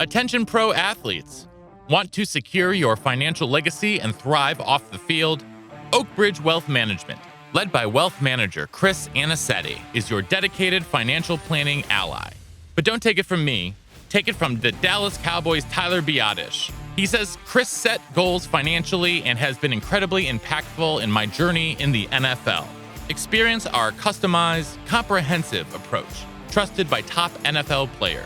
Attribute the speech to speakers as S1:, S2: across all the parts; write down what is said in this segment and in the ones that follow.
S1: Attention pro athletes. Want to secure your financial legacy and thrive off the field? Oakbridge Wealth Management, led by wealth manager Chris Anicetti, is your dedicated financial planning ally. But don't take it from me. Take it from the Dallas Cowboys' Tyler Donovan. He says, Chris set goals financially and has been incredibly impactful in my journey in the NFL. Experience our customized, comprehensive approach, trusted by top NFL players.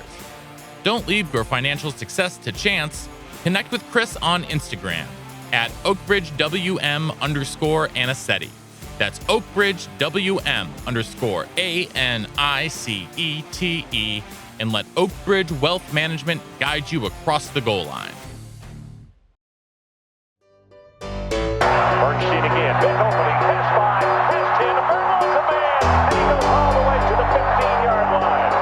S1: Don't leave your financial success to chance. Connect with Chris on Instagram at OakbridgeWM_Anicetti. That's OakbridgeWM_ANICETE, and let Oakbridge Wealth Management guide you across the goal line.
S2: Bernstein again, big opening, pass 5, pass 10, Perko to man, and he goes all the way to the 15-yard line.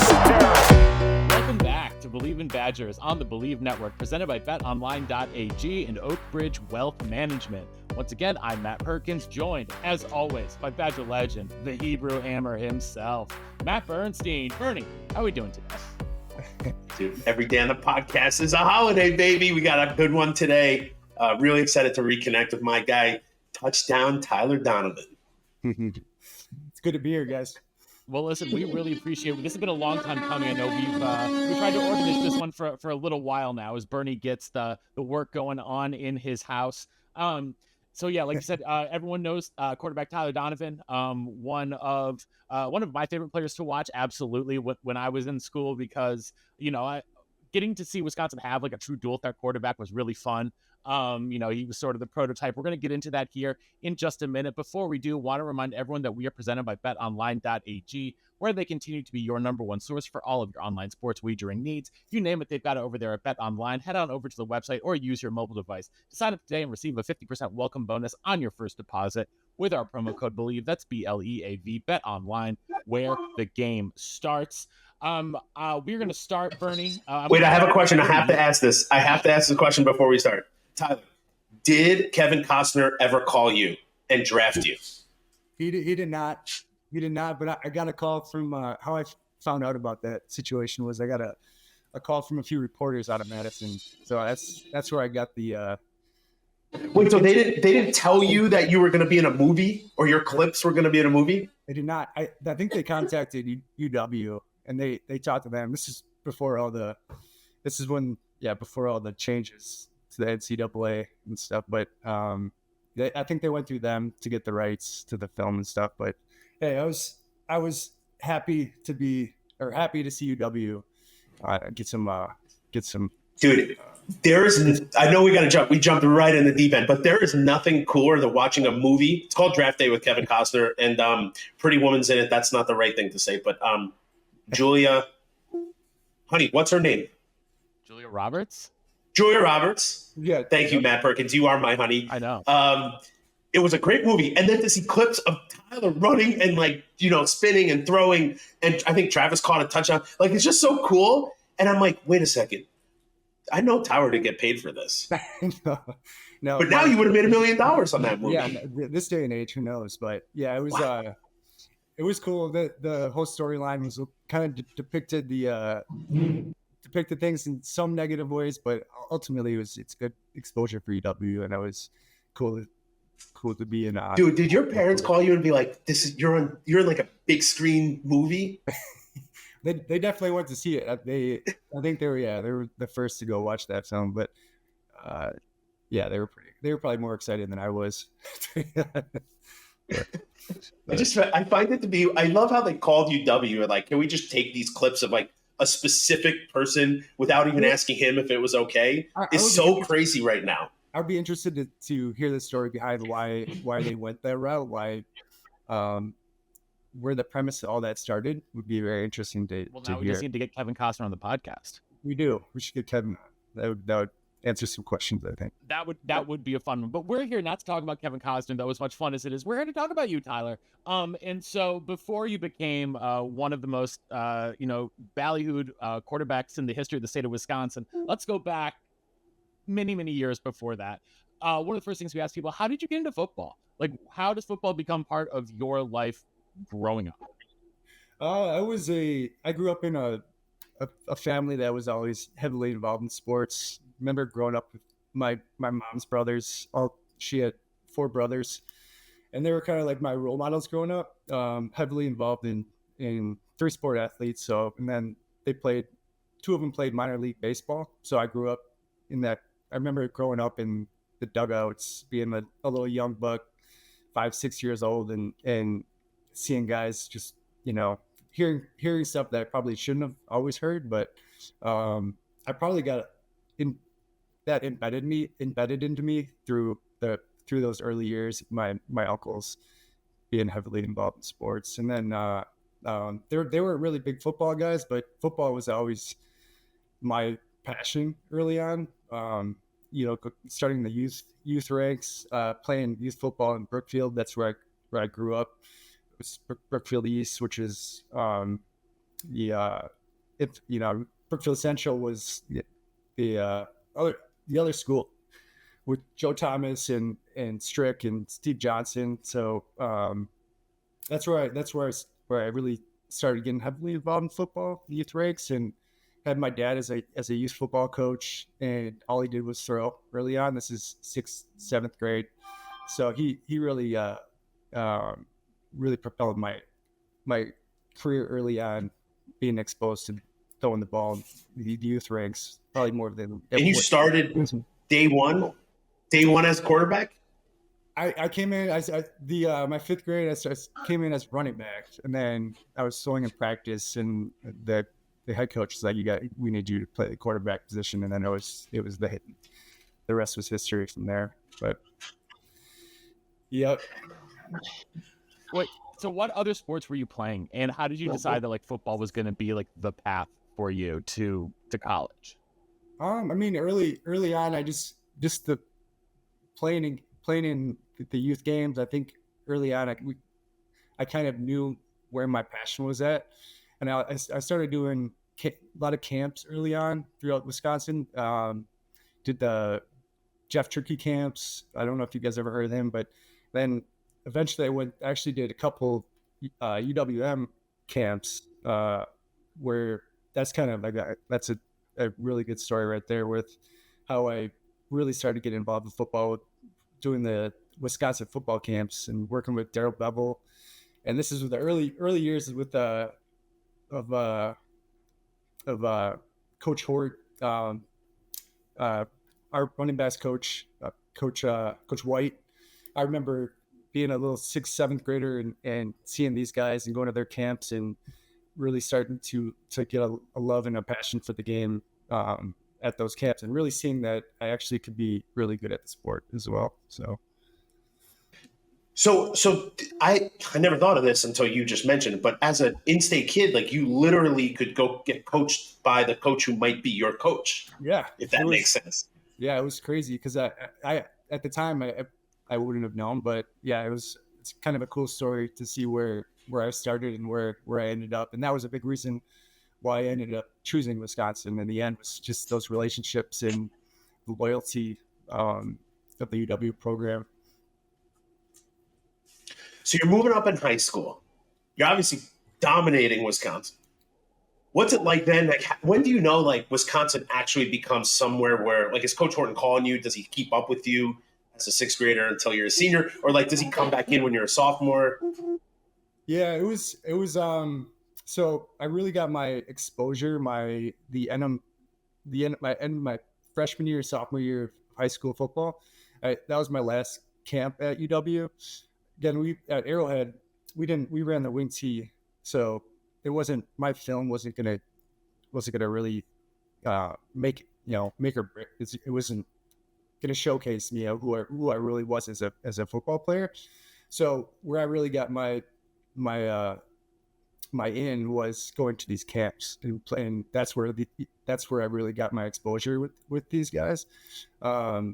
S2: 17 yards out the
S3: Welcome back to Believe in Badgers on the Believe Network, presented by BetOnline.ag and Oakbridge Wealth Management. Once again, I'm Matt Perkins, joined, as always, by Badger legend, the Hebrew Hammer himself, Matt Bernstein. Bernie, how are we doing today?
S4: Dude, every day on the podcast is a holiday, baby. We got a good one today. Really excited to reconnect with my guy, touchdown Tyler Donovan.
S5: It's good to be here, guys.
S3: Well, listen, we really appreciate it. This has been a long time coming. I know we tried to organize this one for a little while now as Bernie gets the work going on in his house. So yeah, like you said, everyone knows quarterback Tyler Donovan, one of my favorite players to watch. Absolutely, when I was in school, because getting to see Wisconsin have like a true dual threat quarterback was really fun. He was sort of the prototype. We're going to get into that here in just a minute. Before we do, want to remind everyone that we are presented by BetOnline.ag, where they continue to be your number one source for all of your online sports wagering needs. You name it, they've got it over there at BetOnline. Head on over to the website or use your mobile device to sign up today and receive a 50% welcome bonus on your first deposit with our promo code BELIEVE. That's BLEAV. BetOnline, where the game starts. We're going to start, Bernie.
S4: Wait, I have a question. I have to ask this. I have to ask this question before we start. Tyler, did Kevin Costner ever call you and draft you?
S5: He did not. He did not. But I got a call from how I found out about that situation was I got a call from a few reporters out of Madison. So that's where I got the.
S4: Wait, so they didn't tell you that you were going to be in a movie or your clips were going to be in a movie?
S5: They did not. I think they contacted UW and they talked to them. Before all the changes to the NCAA and stuff. But I think they went through them to get the rights to the film and stuff. But hey, I was happy to see UW get some.
S4: Dude, I know we got to jump. We jumped right in the deep end, but there is nothing cooler than watching a movie. It's called Draft Day with Kevin Costner, and Pretty Woman's in it. That's not the right thing to say, but Julia, honey, what's her name?
S3: Julia Roberts.
S4: Yeah. Thank you, Matt Perkins. You are my honey.
S3: I know.
S4: It was a great movie. And then to see clips of Tyler running and spinning and throwing. And I think Travis caught a touchdown. Like, it's just so cool. And I'm like, wait a second. I know Tyler didn't get paid for this.
S5: No.
S4: But now you would have made $1 million on that movie.
S5: Yeah. This day and age, who knows? But yeah, it was, it was cool. The whole storyline was kind of depicted things in some negative ways, but ultimately it's good exposure for UW, and that was cool to be in.
S4: Dude, did your parents call you and be like, you're in like a big screen movie?
S5: They definitely went to see it. I think they were the first to go watch that film, but they were probably more excited than I was.
S4: I find it to be, I love how they called UW and like, can we just take these clips of like a specific person without even asking him if it was okay? It's so crazy right now.
S5: I'd be interested to hear the story behind why they went that route, where the premise of all that started would be very interesting to
S3: now we
S5: hear.
S3: just need to get Kevin Costner on the podcast.
S5: We do. We should get Kevin. That would answer some questions, I think.
S3: That would be a fun one. But we're here not to talk about Kevin Costner, though, as much fun as it is. We're here to talk about you, Tyler. And so before you became one of the most ballyhooed quarterbacks in the history of the state of Wisconsin, let's go back many, many years before that. One of the first things we ask people, how did you get into football? Like, how does football become part of your life growing up?
S5: I grew up in a a family that was always heavily involved in sports. Remember growing up with my mom's brothers. She had 4 brothers, and they were kind of like my role models growing up. Heavily involved in 3-sport athletes. So, and then they played. 2 of them played minor league baseball. So I grew up in that. I remember growing up in the dugouts, being a little young buck, 5-6 years old, and seeing guys just, hearing stuff that I probably shouldn't have always heard, but I probably got that embedded into me through those early years. My uncles being heavily involved in sports, and then they were really big football guys, but football was always my passion early on. Starting the youth ranks, playing youth football in Brookfield. That's where I grew up. It was Brookfield East, which is Brookfield Central was the other school with Joe Thomas and Strick and Steve Johnson. So that's where I really started getting heavily involved in football, youth ranks, and had my dad as a youth football coach, and all he did was throw early on. This is 6th, 7th grade. So he really really propelled my career early on, being exposed to throwing the ball in the youth ranks, probably more than.
S4: And you started day one as quarterback?
S5: I came in as my 5th grade. I came in as running back, and then I was throwing in practice, and the head coach was like, we need you to play the quarterback position, and then it was the rest was history from there. But yep.
S3: Wait, so what other sports were you playing, and how did you decide that like football was going to be like the path for you to college?
S5: I mean, early on, I just the playing in the youth games. I think early on, I kind of knew where my passion was at, and I started doing a lot of camps early on throughout Wisconsin. Did the Jeff Turkey camps. I don't know if you guys ever heard of him, but then eventually I actually did a couple UWM camps where that's kind of like that's a really good story right there with how I really started getting involved with football, doing the Wisconsin football camps and working with Daryl Bevel. And this is with the early years with of Coach Hort, our running backs coach, Coach White. I remember being a little 6th, 7th grader and seeing these guys and going to their camps and really starting to get a love and a passion for the game at those camps, and really seeing that I actually could be really good at the sport as well.
S4: So I never thought of this until you just mentioned it, but as an in-state kid, like you literally could go get coached by the coach who might be your coach.
S5: Yeah.
S4: If that makes sense.
S5: Yeah, it was crazy because I at the time I wouldn't have known, but yeah, it's kind of a cool story to see where I started and where I ended up. And that was a big reason why I ended up choosing Wisconsin in the end, was just those relationships and the loyalty of the UW program.
S4: So you're moving up in high school. You're obviously dominating Wisconsin. What's it like then? Like, when do you know like Wisconsin actually becomes somewhere where, like, is Coach Horton calling you? Does he keep up with you as a 6th grader until you're a senior, or like does he come back in when you're a sophomore?
S5: Yeah, it was. So I really got my exposure my freshman year, sophomore year of high school football. That was my last camp at UW. Again, we at Arrowhead, we ran the wing tee, so it wasn't, my film wasn't gonna really make or break. It wasn't gonna showcase me who I really was as a football player. So where I really got my in was going to these camps and playing. That's where I really got my exposure with these guys. I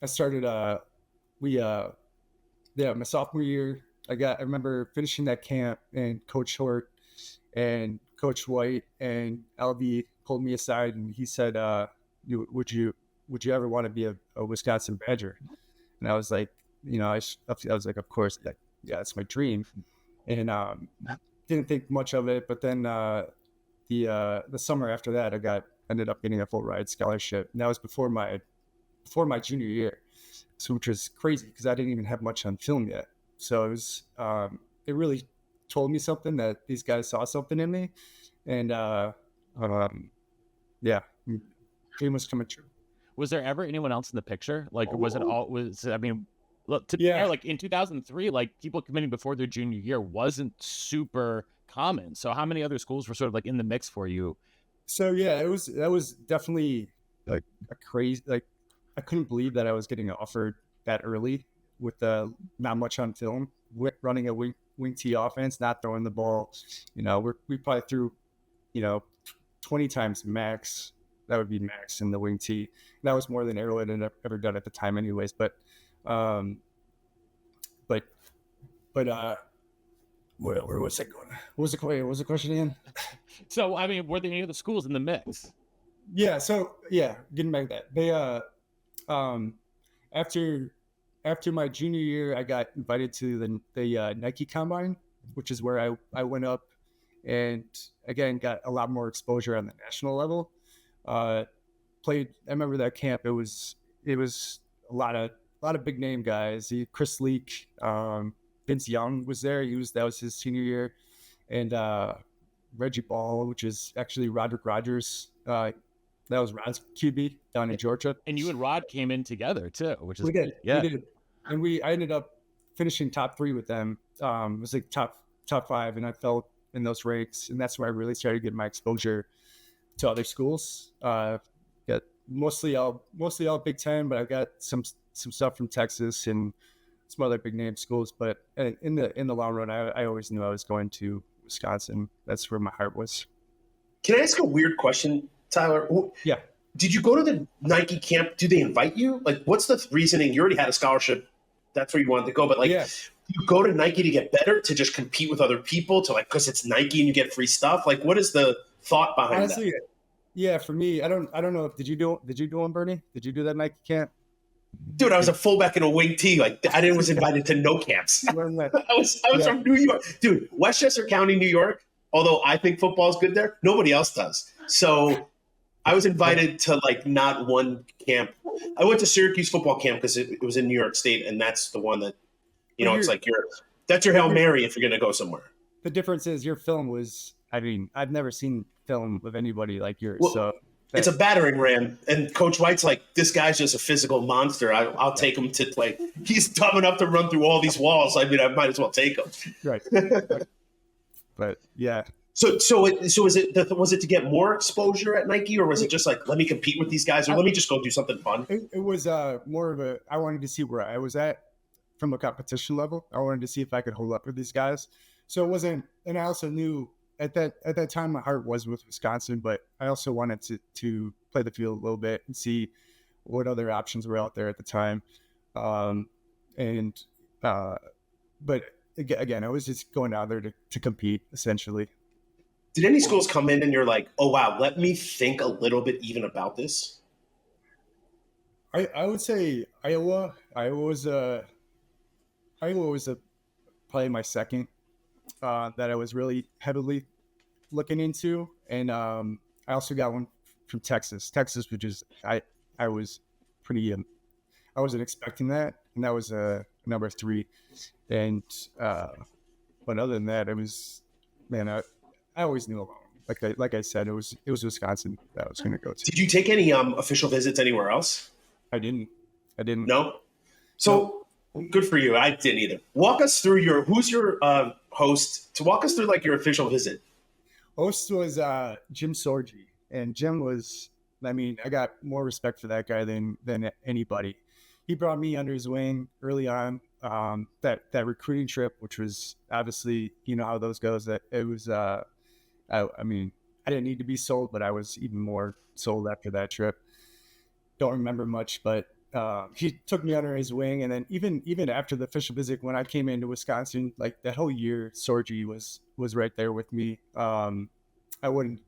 S5: started my sophomore year. I remember finishing that camp, and Coach Hort and Coach White and LV pulled me aside, and he said, would you ever want to be a Wisconsin Badger? And I was like, I was like, of course, yeah, it's my dream. And didn't think much of it. But then the summer after that, ended up getting a full ride scholarship. And that was before my junior year, so which was crazy because I didn't even have much on film yet. So it really told me something that these guys saw something in me, and yeah, dream was coming true.
S3: Was there ever anyone else in the picture? Like, was it all? I mean, look, to be
S5: Yeah.
S3: fair, like in 2003, like people committing before their junior year wasn't super common. So how many other schools were sort of like in the mix for you?
S5: So yeah, that was definitely like a crazy, like I couldn't believe that I was getting offered that early with not much on film, running a wing T offense, not throwing the ball. We probably threw, 20 times max. That would be max in the wing T. That was more than Arrowhead had ever done at the time, anyways. But where was it going? What was the question again?
S3: So I mean, were there any other schools in the mix?
S5: Yeah. So yeah, getting back to that, they after my junior year, I got invited to the Nike Combine, which is where I went up and again got a lot more exposure on the national level. I remember that camp. It was a lot of big name guys. Chris Leak, Vince Young was there. That was his senior year, and Reggie Ball, which is actually Roderick Rogers. That was Rod's QB down in Georgia.
S3: And you and Rod came in together too, which is
S5: We did. And I ended up finishing top 3 with them. It was like top 5, and I fell in those ranks, and that's where I really started getting my exposure to other schools. Got mostly all Big Ten, but I got some stuff from Texas and some other big name schools. But in the long run, I always knew I was going to Wisconsin. That's where my heart was.
S4: Can I ask a weird question, Tyler?
S5: Yeah.
S4: Did you go to the Nike camp? Did they invite you? Like, what's the reasoning? You already had a scholarship. That's where you wanted to go. But,
S5: Yeah.
S4: you go to Nike to get better, to just compete with other people, to because it's Nike and you get free stuff? Like, what is the thought behind
S5: Honestly,
S4: that?
S5: yeah, for me, I don't know. Did you do one, Bernie? Did you do that Nike camp?
S4: Dude, I was a fullback in a wing tee. Was invited to no camps. I was from New York. Dude, Westchester County, New York, although I think football is good there, nobody else does. So I was invited to not one camp. I went to Syracuse football camp because it was in New York State, and that's the one that, it's like that's your Hail Mary if you're going to go somewhere.
S5: The difference is your film was, I mean, I've never seen film of anybody like yours.
S4: Well,
S5: so
S4: it's a battering ram, and Coach White's like, this guy's just a physical monster. I'll take him to play. He's dumb enough to run through all these walls. I mean, I might as well take him.
S5: Right. But yeah.
S4: So was it to get more exposure at Nike, or was it just let me compete with these guys, or let me just go do something fun?
S5: It was more of I wanted to see where I was at from a competition level. I wanted to see if I could hold up with these guys. So it wasn't, and I also knew at that time my heart was with Wisconsin, but I also wanted to play the field a little bit and see what other options were out there at the time. But again, I was just going out there to compete essentially.
S4: Did any schools come in and you're like, oh wow, let me think a little bit even about this?
S5: I would say Iowa. Iowa was probably my second that I was really heavily looking into, and I also got one from Texas, which is I was pretty I wasn't expecting that, and that was number 3, and but other than that, it was I always knew like I said, it was Wisconsin that I was going to go to.
S4: Did you take any official visits anywhere else?
S5: I didn't.
S4: No. So good for you. I didn't either. Walk us through who's your host, to walk us through your official visit.
S5: Host was Jim Sorgi, and Jim was, I got more respect for that guy than anybody. He brought me under his wing early on. That recruiting trip, which was obviously, how those goes, that it was, I didn't need to be sold, but I was even more sold after that trip. Don't remember much, but he took me under his wing, and then even after the official visit, when I came into Wisconsin, that whole year, Sorgi was right there with me. I wouldn't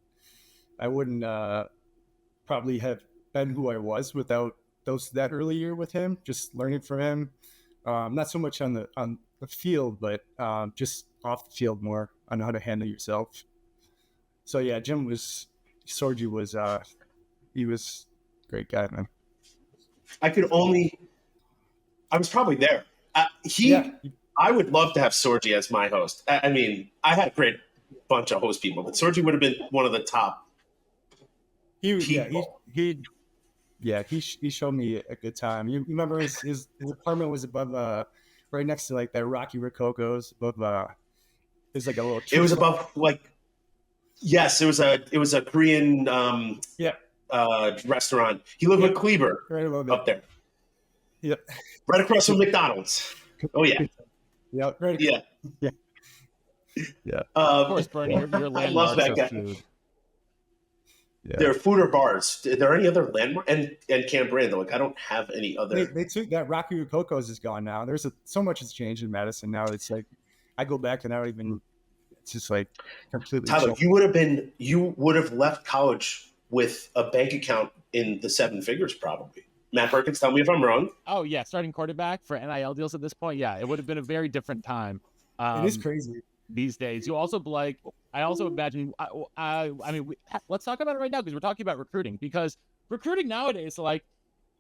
S5: probably have been who I was without that early year with him, just learning from him. Not so much on the field, but just off the field more on how to handle yourself. So yeah, Sorgi was he was a great guy, man.
S4: I was probably there.
S5: Yeah.
S4: I would love to have Sorgi as my host. I mean, I had a great bunch of host people, but Sorgi would have been one of the top people.
S5: He showed me a good time. You remember his apartment was above right next to like that Rocky Rococo's above there's like a little
S4: It was above yes, it was a Korean restaurant. He lived with Kleber
S5: right above it.
S4: up there.
S5: Yep.
S4: Right across from McDonald's. Oh yeah.
S5: Yeah, right.
S4: Yeah.
S5: Yeah.
S3: Of course, Bernie, your
S4: I love that
S3: landmarks
S4: guy.
S3: of food.
S5: Yeah.
S4: There are food or bars. Are there any other landmark and Camp Randall? Like I don't have any other.
S5: They took that Rocky Rococo's is gone now. So much has changed in Madison now. It's like I go back and I don't even. It's just like completely.
S4: Tyler, you would have left college with a bank account in the seven figures, probably. Matt Perkins, tell me if I'm wrong.
S3: Oh yeah, starting quarterback for NIL deals at this point. Yeah, it would have been a very different time.
S5: It is crazy
S3: these days. You also I also imagine. I mean, let's talk about it right now because we're talking about recruiting. Because recruiting nowadays, like,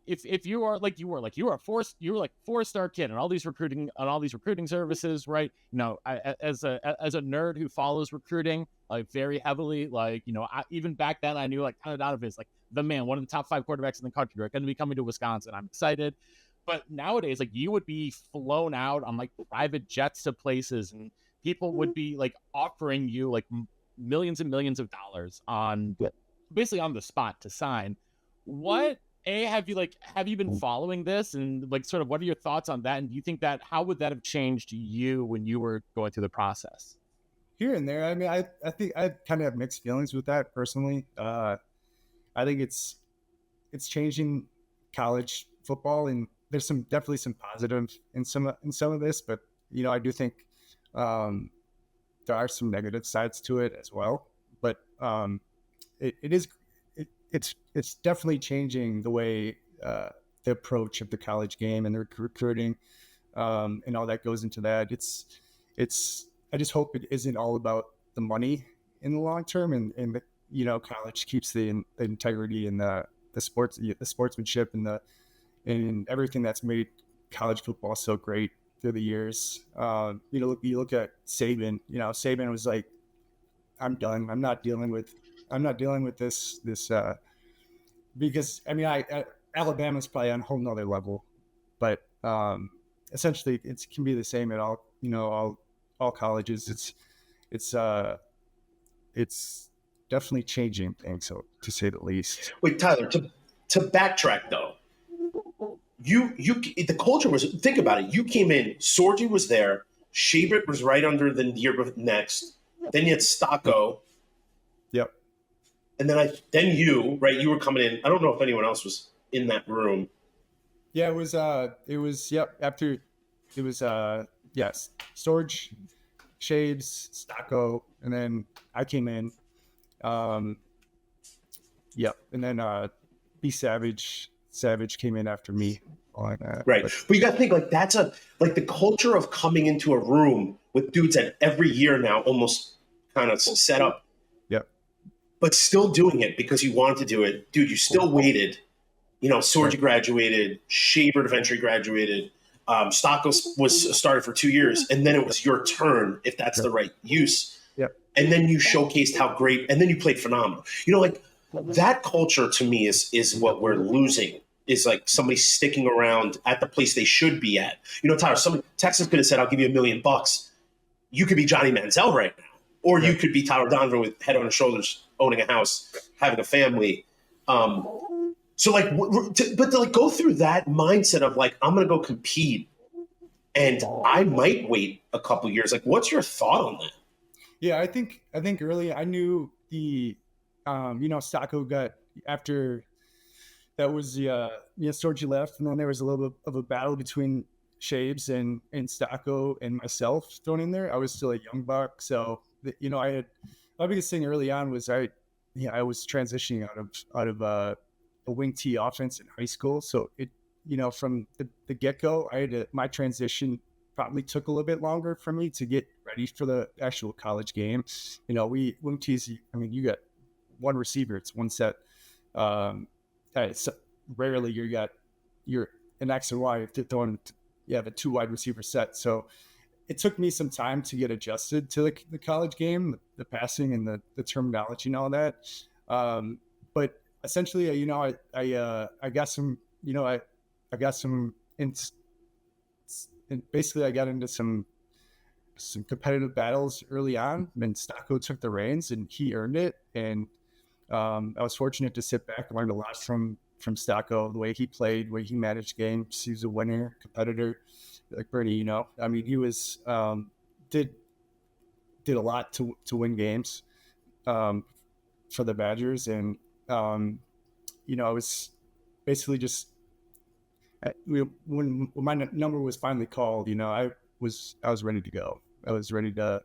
S3: if you are like you were a 4-star kid and all these recruiting services, right? You know, as a nerd who follows recruiting like very heavily, like, you know, even back then I knew like Tyler Donovan is like the man, one of the top 5 quarterbacks in the country. Right, going to be coming to Wisconsin. I'm excited. But nowadays, like, you would be flown out on like private jets to places, and people would be like offering you like millions and millions of dollars on basically on the spot to sign. What have you been following this, and like sort of what are your thoughts on that? And do you think that how would that have changed you when you were going through the process?
S5: here and there? I mean, I think I kind of have mixed feelings with that personally. I think it's changing college football, and there's definitely some positive in some of this, but you know, I do think there are some negative sides to it as well. But it's definitely changing the way the approach of the college game and the recruiting and all that goes into that. I just hope it isn't all about the money in the long term, and the, you know, college keeps the integrity and the sportsmanship and everything that's made college football so great through the years. You know, you look at Saban. You know, Saban was like, "I'm done. I'm not dealing with this." Because I mean, Alabama's probably on a whole nother level, but essentially it can be the same at all colleges. It's definitely changing things, so to say the least.
S4: Wait, Tyler, to backtrack though, the culture was, think about it. You came in, Sorgi was there, Shabert was right under the year next, then you had Stocco.
S5: Yep.
S4: And then you were coming in. I don't know if anyone else was in that room.
S5: Yeah, it was yep, after it was yes, Storage, Shades, Stocco, and then I came in. Yep, and then B Savage came in after me on that.
S4: Right. But you got to think like that's the culture of coming into a room with dudes that every year now almost kind of set up.
S5: Yep.
S4: But still doing it because you wanted to do it. Dude, you still waited. You know, Sorgi graduated, Shabert eventually graduated. Stocco was started for 2 years, and then it was your turn, if that's the right use.
S5: Yep.
S4: And then you showcased how great, and then you played phenomenal. You know, like that culture to me is what we're losing. Is like somebody sticking around at the place they should be at. You know, Tyler, Texas could have said, "I'll give you $1 million." You could be Johnny Manziel right now, or you could be Tyler Donovan with head on his shoulders, owning a house, having a family. So like, but to like go through that mindset of like, I'm going to go compete, and I might wait a couple years. Like, what's your thought on that?
S5: Yeah, I think early I knew the, you know, Stocco got after. That was the Sorgi left, and then there was a little bit of a battle between Shabes and Stocco and myself thrown in there. I was still a young buck, so you know, my biggest thing early on was I was transitioning out of a wing T offense in high school, so it, you know, from the get go, my transition probably took a little bit longer for me to get ready for the actual college game. You know, wing tees, I mean, you got one receiver, it's one set. It's rarely you're an X and Y, you have a 2 wide receiver set. So it took me some time to get adjusted to the college game, the passing and the terminology and all that. But essentially, you know, I got some, you know, I got some, and basically I got into some competitive battles early on, and Stocko took the reins and he earned it. And I was fortunate to sit back and learn a lot from Stocko, the way he played, the way he managed games. He was a winner, competitor, like Bernie, you know. I mean, he was did a lot to win games for the Badgers, and you know, it was basically just when my number was finally called, you know, I was ready to go. I was ready to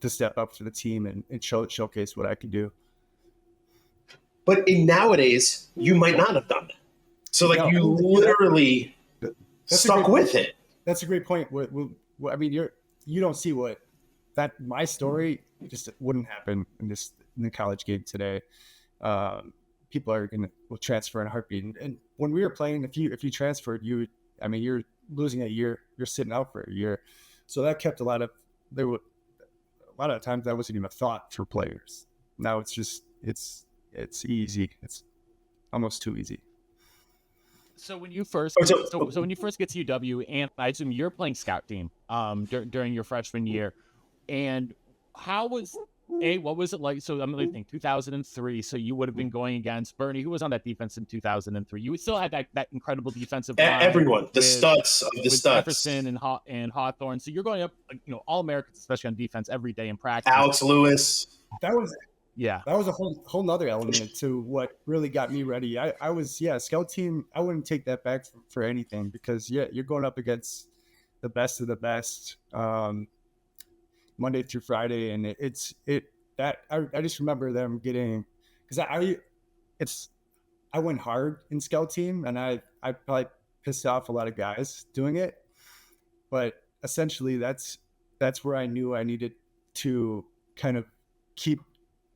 S5: step up for the team and showcase what I could do.
S4: But nowadays, you might not have done that. So, like, you literally stuck with it.
S5: That's a great point. I mean, you don't see my story just wouldn't happen in the college game today. People will transfer in a heartbeat. And when we were playing, if you transferred, you're losing a year. You're sitting out for a year. So that kept a lot of times that wasn't even a thought for players. Now it's just it's easy. It's almost too easy.
S3: So when you first when you first get to UW, and I assume you're playing scout team during your freshman year, and what was it like? So I'm really thinking 2003. So you would have been going against Bernie, who was on that defense in 2003. You still had that incredible defensive line.
S4: Everyone, the studs of the studs,
S3: Jefferson and Hawthorne. So you're going up, you know, all Americans, especially on defense, every day in practice.
S4: Alex Lewis.
S5: That was a whole nother element to what really got me ready. I was scout team. I wouldn't take that back for anything, because you're going up against the best of the best. Monday through Friday, and I just remember them getting, because I went hard in scout team, and I probably pissed off a lot of guys doing it, but essentially that's where I knew I needed to kind of keep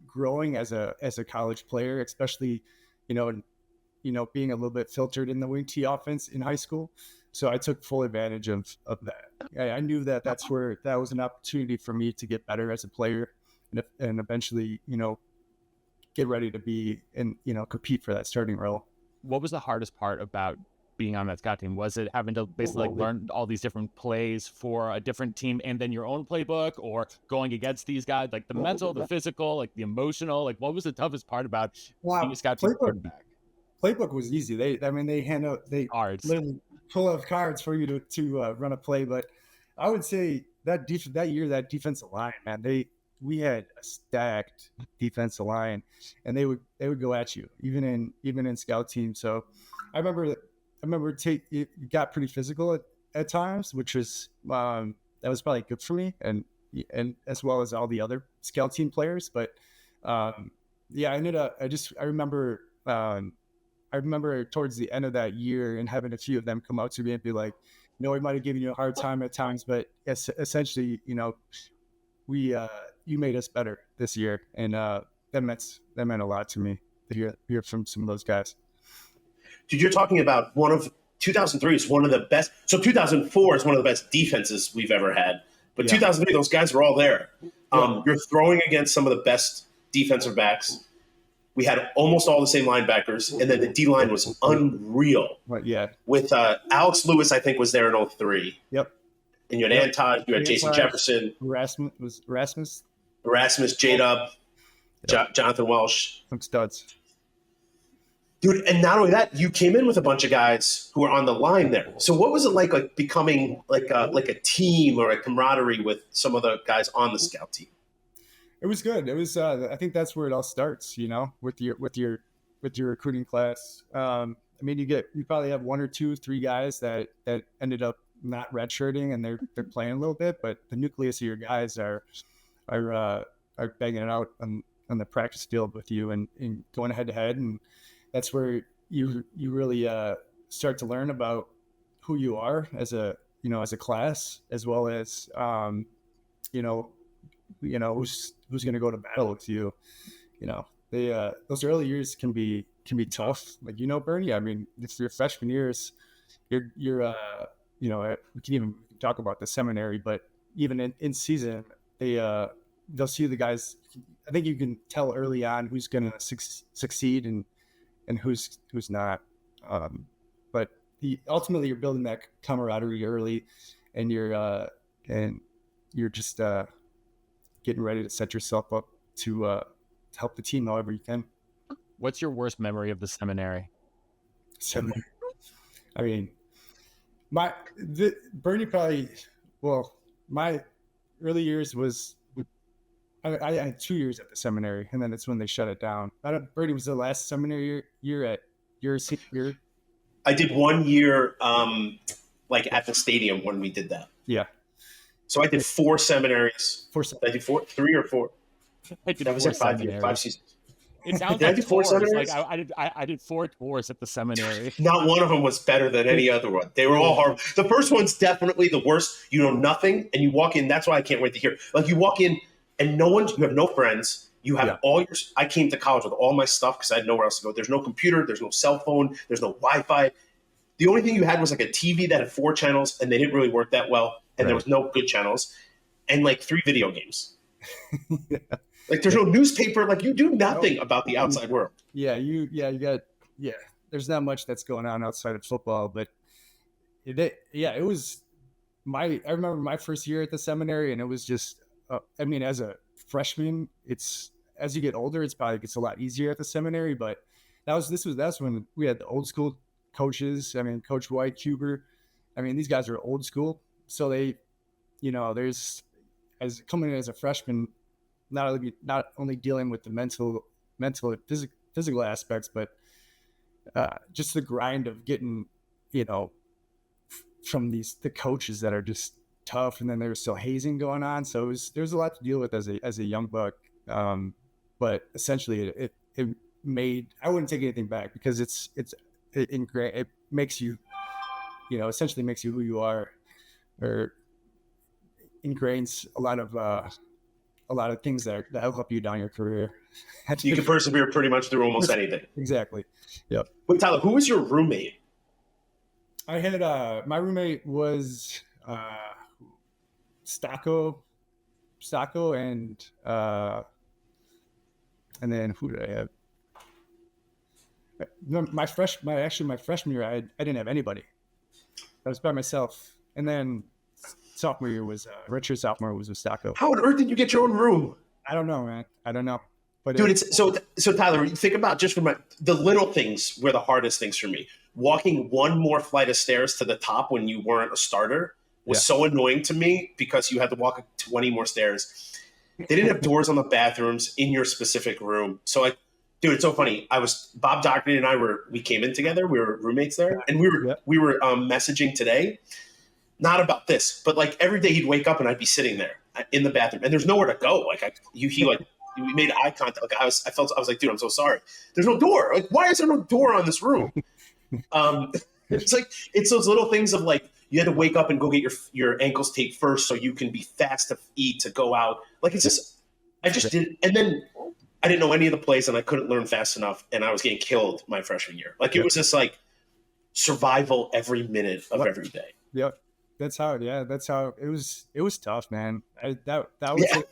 S5: growing as a college player, especially you know being a little bit filtered in the wing T offense in high school. So I took full advantage of that. I knew that was an opportunity for me to get better as a player, and eventually, you know, get ready to be and, you know, compete for that starting role.
S3: What was the hardest part about being on that scout team? Was it having to basically learn all these different plays for a different team and then your own playbook, or going against these guys, like the mental, the physical, like the emotional? Like, what was the toughest part about being a scout team quarterback?
S5: Playbook was easy. They literally pull up cards for you to run a play. But I would say that defensive line, man, we had a stacked defensive line, and they would go at you even in scout team. So I remember it got pretty physical at times, which was that was probably good for me and as well as all the other scout team players. But I remember towards the end of that year and having a few of them come up to me and be like, you know, we might have given you a hard time at times, but essentially, you know, you made us better this year. And that meant a lot to me to hear from some of those guys.
S4: Dude, you're talking about 2003 is one of the best. So 2004 is one of the best defenses we've ever had. But 2003, those guys were all there. You're throwing against some of the best defensive backs. We had almost all the same linebackers, and then the D-line was unreal.
S5: Right, yeah.
S4: With Alex Lewis, I think, was there in 2003.
S5: Yep.
S4: And you had Anton, you had Jason Jefferson.
S5: Erasmus,
S4: J-Dub, Jonathan Welsh.
S5: Some studs.
S4: Dude, and not only that, you came in with a bunch of guys who were on the line there. So what was it like becoming like a team or a camaraderie with some of the guys on the scout team?
S5: It was good. It was. I think that's where it all starts. You know, with your recruiting class. I mean, you probably have 1 or 2, 3 guys that ended up not redshirting and they're playing a little bit, but the nucleus of your guys are banging it out on the practice field with you and going head to head, and that's where you really start to learn about who you are as a as a class, as well as, you know, who's going to go to battle with you. They those early years can be tough. Like, Bernie, I mean, it's your freshman years. You're we can even talk about the seminary, but even in season, they'll see the guys. I think you can tell early on who's going to succeed and who's not. But ultimately, you're building that camaraderie early, and you're just getting ready to set yourself up to help the team however you can.
S3: What's your worst memory of the seminary?
S5: Seminary. I mean, Bernie probably. Well, my early years was. I had 2 years at the seminary, and then it's when they shut it down. Bernie, was the last seminary year at your senior year?
S4: I did 1 year, like at the stadium when we did that.
S5: Yeah.
S4: So I did 4 seminaries. I did 3 or 4. That was like 5 years, 5 seasons.
S3: It sounds
S4: Did I
S3: like
S4: do 4
S3: tours.
S4: seminaries?
S3: Like I did 4 tours at the seminary.
S4: Not one of them was better than any other one. They were all hard. The first one's definitely the worst. You know nothing, and you walk in. That's why I can't wait to hear. Like, you walk in, and you have no friends. You have I came to college with all my stuff because I had nowhere else to go. There's no computer. There's no cell phone. There's no Wi-Fi. The only thing you had was like a TV that had 4 channels, and they didn't really work that well. And there was no good channels, and like 3 video games.
S5: Yeah.
S4: Like, there's no newspaper. Like, you do nothing about the outside world.
S5: Yeah, you got there's not much that's going on outside of football, but it was I remember my first year at the seminary, and it was just I mean, as a freshman, as you get older, it's probably gets a lot easier at the seminary, but that's when we had the old school coaches. I mean, Coach White, Huber. I mean, these guys are old school, so they, there's as coming in as a freshman, not only dealing with the mental physical aspects, but just the grind of getting, from the coaches that are just tough, and then there's still hazing going on. So there's a lot to deal with as a young buck. But essentially, it made, I wouldn't take anything back, because it makes you, essentially makes you who you are, or ingrains a lot of things that help you down your career.
S4: You can persevere pretty much through almost anything.
S5: Exactly. Yep.
S4: Wait, Tyler, who was your roommate?
S5: I had my roommate was Stacco, and then who did I have? My freshman year, I didn't have anybody. I was by myself, and then sophomore year was Richard. Sophomore was with Stacco.
S4: How on earth did you get your own room?
S5: I don't know, man. I don't know. But
S4: dude, it's so Tyler, think about just from the little things were the hardest things for me. Walking one more flight of stairs to the top when you weren't a starter was so annoying to me, because you had to walk 20 more stairs. They didn't have doors on the bathrooms in your specific room. So dude, it's so funny. Bob Doherty and we came in together. We were roommates there, and we were messaging today, not about this, but like every day he'd wake up and I'd be sitting there in the bathroom, and there's nowhere to go. Like we made eye contact. Like I was like, dude, I'm so sorry. There's no door. Like, why is there no door on this room? It's those little things of like, you had to wake up and go get your ankles taped first so you can be fast to eat, to go out. Like, it's just, I just didn't. And then I didn't know any of the plays, and I couldn't learn fast enough, and I was getting killed my freshman year. Like, it was just like survival every minute of every day.
S5: Yep. That's how it was. It was tough, man.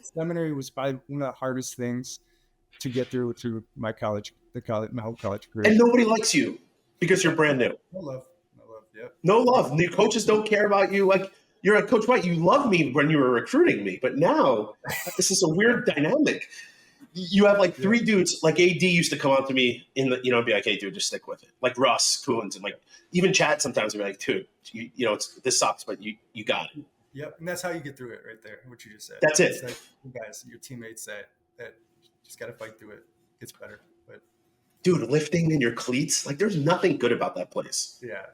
S5: Seminary was probably one of the hardest things to get through my whole college career.
S4: And nobody likes you because you're brand new.
S5: No love. Yep.
S4: No love. The coaches don't care about you. Like, you're a Coach White. You loved me when you were recruiting me, but now this is a weird dynamic. You have like 3 dudes. Like, AD used to come up to me and be like, "Hey, dude, just stick with it." Like Russ Coons, and like even Chad sometimes would be like, "Dude, this sucks, but you got it."
S5: Yep, and that's how you get through it, right there. What you just said.
S4: That's it.
S5: It's like you guys, your teammates that just got to fight through it. It gets better, but
S4: dude, lifting in your cleats, like, there's nothing good about that place.
S5: Yeah,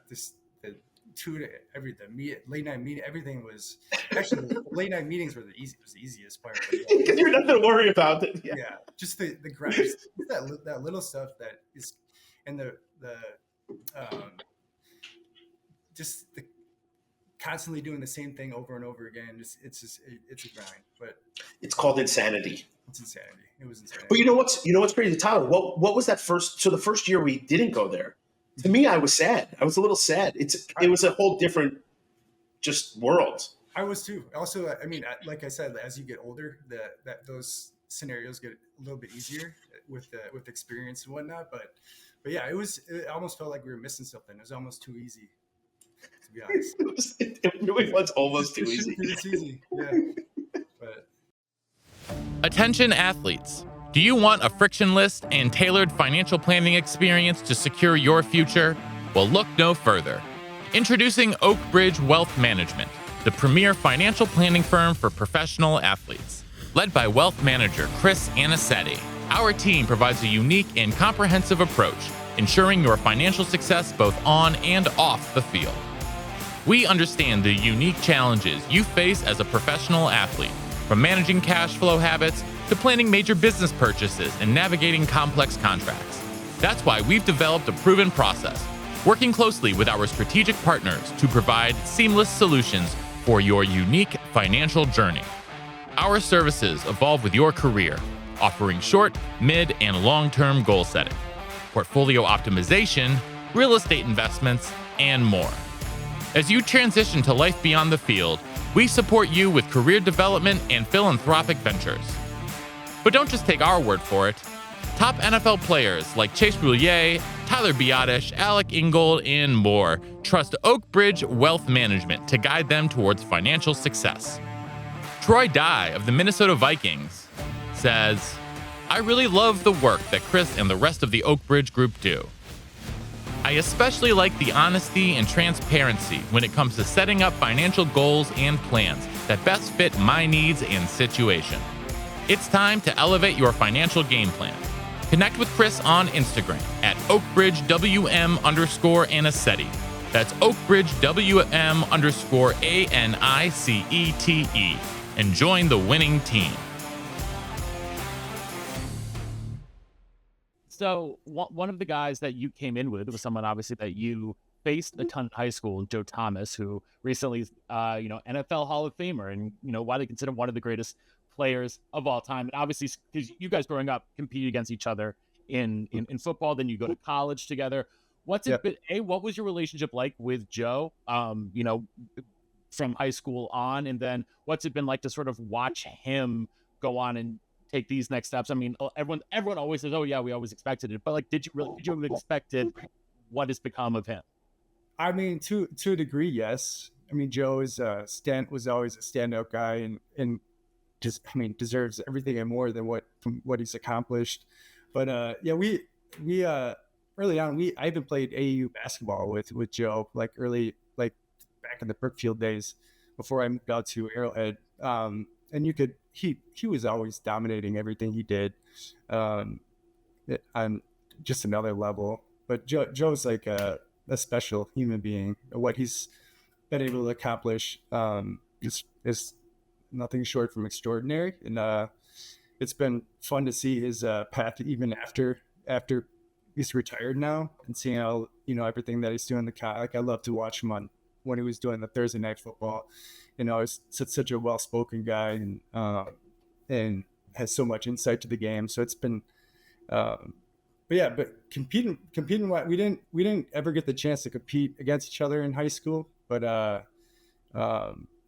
S5: late night meeting, everything was actually the late night meetings were the easiest part.
S4: Because you're nothing to worry about.
S5: Yeah, just the grind, that little stuff that is, and the just the constantly doing the same thing over and over again. It's a grind, but
S4: It's called insanity.
S5: it's insanity. It was insanity.
S4: But you know what's crazy, Tyler? What was that first? So the first year we didn't go there. To me, I was sad. I was a little sad. It was a whole different just world.
S5: I was too. Also, I mean, like I said, as you get older, that those scenarios get a little bit easier with experience and whatnot. But yeah, it almost felt like we were missing something. It was almost too easy, to be honest.
S4: It really was almost too easy.
S5: It's easy, yeah. But
S1: Attention athletes. Do you want a frictionless and tailored financial planning experience to secure your future? Well, look no further. Introducing Oak Bridge Wealth Management, the premier financial planning firm for professional athletes. Led by wealth manager Chris Anicetti, our team provides a unique and comprehensive approach, ensuring your financial success both on and off the field. We understand the unique challenges you face as a professional athlete, from managing cash flow habits to planning major business purchases and navigating complex contracts. That's why we've developed a proven process, working closely with our strategic partners to provide seamless solutions for your unique financial journey. Our services evolve with your career, offering short, mid, and long-term goal setting, portfolio optimization, real estate investments, and more. As you transition to life beyond the field, we support you with career development and philanthropic ventures. But don't just take our word for it. Top NFL players like Chase Boulier, Tyler Biotish, Alec Ingold, and more trust Oak Bridge Wealth Management to guide them towards financial success. Troy Dye of the Minnesota Vikings says, I really love the work that Chris and the rest of the Oak Bridge group do. I especially like the honesty and transparency when it comes to setting up financial goals and plans that best fit my needs and situation. It's time to elevate your financial game plan. Connect with Chris on Instagram at oakbridgewm_Anicetti. That's oakbridgewm_ANICETE. And join the winning team.
S3: So one of the guys that you came in with was someone obviously that you faced a ton in high school, Joe Thomas, who recently is, NFL Hall of Famer and, widely considered one of the greatest players of all time. And obviously, because you guys growing up competed against each other in football, then you go to college together. What's it been? What was your relationship like with Joe, from high school on? And then what's it been like to sort of watch him go on and take these next steps? I mean, everyone always says, oh yeah, we always expected it. But like, did you have expected what has become of him?
S5: I mean, to a degree, yes. I mean, Joe was always a standout guy and just, deserves everything and more than what he's accomplished. But we early on, I even played AAU basketball with Joe, like back in the Brookfield days before I moved out to Arrowhead. And he was always dominating everything he did, on just another level. But Joe's like a special human being. What he's been able to accomplish is nothing short from extraordinary. And it's been fun to see his path even after he's retired now, and seeing how everything that he's doing. I love to watch him when he was doing the Thursday night football. He's such a well-spoken guy and has so much insight to the game. So it's been, but competing, we didn't ever get the chance to compete against each other in high school. But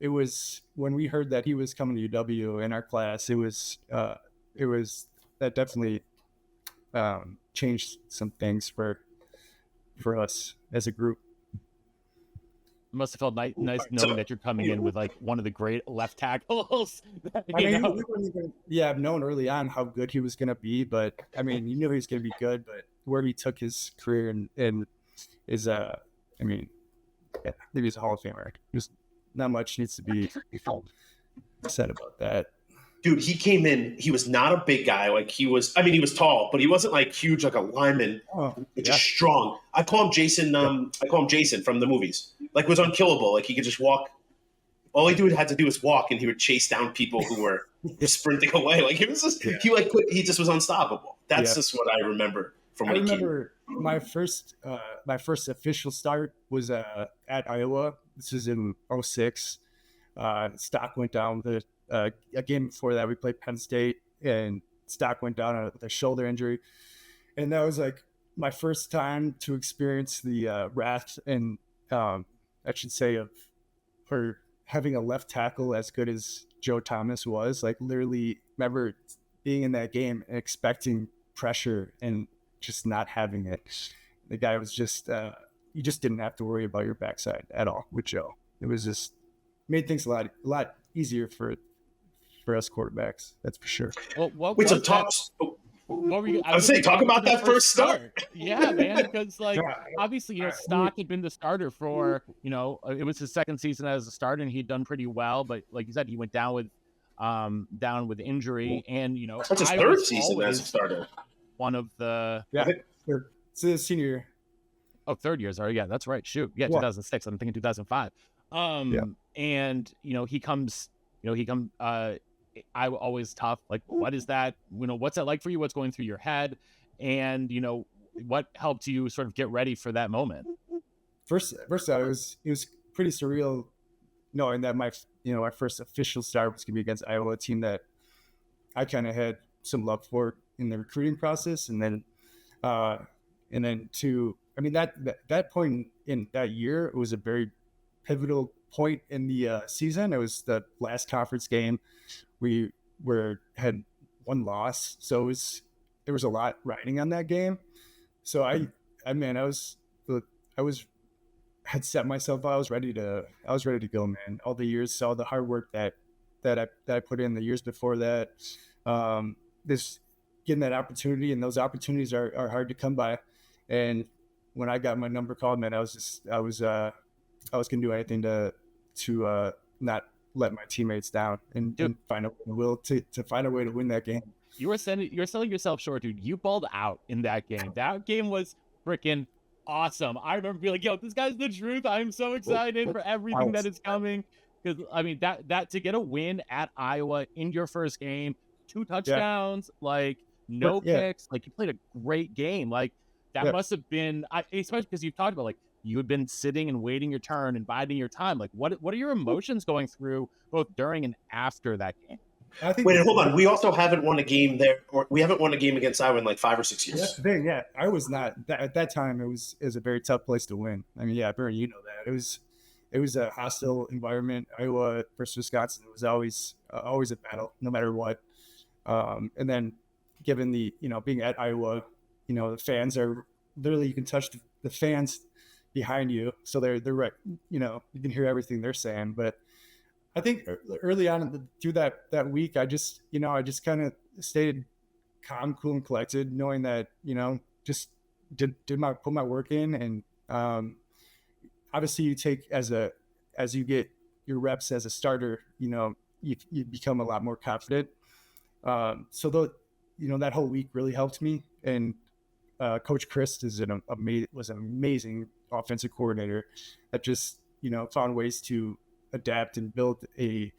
S5: it was when we heard that he was coming to UW in our class. It was that definitely changed some things for us as a group.
S3: It must have felt nice knowing that you're coming in with like one of the great left tackles.
S5: We wouldn't even have known early on how good he was going to be, but you knew he was going to be good. But where he took his career and is, I think he's a Hall of Famer. There's not much needs to be said about that.
S4: Dude, he came in. He was not a big guy. Like he was tall, but he wasn't like huge, like a lineman. Just strong. I call him Jason. I call him Jason from the movies. Like was unkillable. Like he could just walk. All he had to do was walk, and he would chase down people who were sprinting away. Like it was just he just was unstoppable. That's just what I remember from when he came.
S5: My first official start was at Iowa This was in 06. Stock went down with a game before that. We played Penn State, and Stock went down with a shoulder injury. And that was like my first time to experience the wrath and I should say of for having a left tackle as good as Joe Thomas was. Like literally remember being in that game and expecting pressure and just not having it. The guy was just you just didn't have to worry about your backside at all with Joe. It was just made things a lot easier for us quarterbacks. That's for sure.
S3: Well, what
S4: Wait, so
S3: was
S4: talk.
S3: that? What were you?
S4: I was saying, talk about that first start.
S3: Yeah, man. Because like obviously, Stock had been the starter for it was his second season as a starter, and he'd done pretty well. But like you said, he went down with injury, and
S4: That's his third season as a starter.
S3: One of the
S5: it's his senior year.
S3: Oh, third year. Sorry, yeah, that's right. Shoot, yeah, 2006. I'm thinking 2005. And he comes. I always tough. Like, what is that? What's that like for you? What's going through your head? And what helped you sort of get ready for that moment?
S5: First out, it was pretty surreal, knowing that my first official start was gonna be against Iowa, a team that I kind of had some love for in the recruiting process, and then that point in that year, it was a very pivotal point in the season. It was the last conference game. We had one loss, so there was a lot riding on that game. So I had set myself. I was ready to go, man. All the years, all the hard work that I put in the years before that, this getting that opportunity, and those opportunities are hard to come by. And when I got my number called, man, I was gonna do anything to not let my teammates down and find a will to find a way to win that game.
S3: You're selling yourself short, dude. You balled out in that game. That game was freaking awesome. I remember being like, yo, this guy's the truth. I'm so excited for everything that is coming. Because that to get a win at Iowa in your first game, 2 touchdowns, like no picks, like you played a great game. Like that must have been, especially because you've talked about like you had been sitting and waiting your turn and biding your time. Like what are your emotions going through both during and after that game?
S4: Wait, hold on. We also haven't won a game there, or we haven't won a game against Iowa in like 5 or 6 years.
S5: That's the thing, yeah. I was not at that time. It was a very tough place to win. I mean, yeah, Bernie, you know that it was a hostile environment. Iowa versus Wisconsin, it was always a battle, no matter what. And then, given the being at Iowa, the fans are literally, you can touch the fans behind you, so they're right. You can hear everything they're saying, but I think early on through that week, I just kind of stayed calm, cool, and collected, knowing that just put my work in, and obviously you take as you get your reps as a starter, you become a lot more confident. So that whole week really helped me, and Coach Chris was an amazing offensive coordinator that just found ways to adapt and build a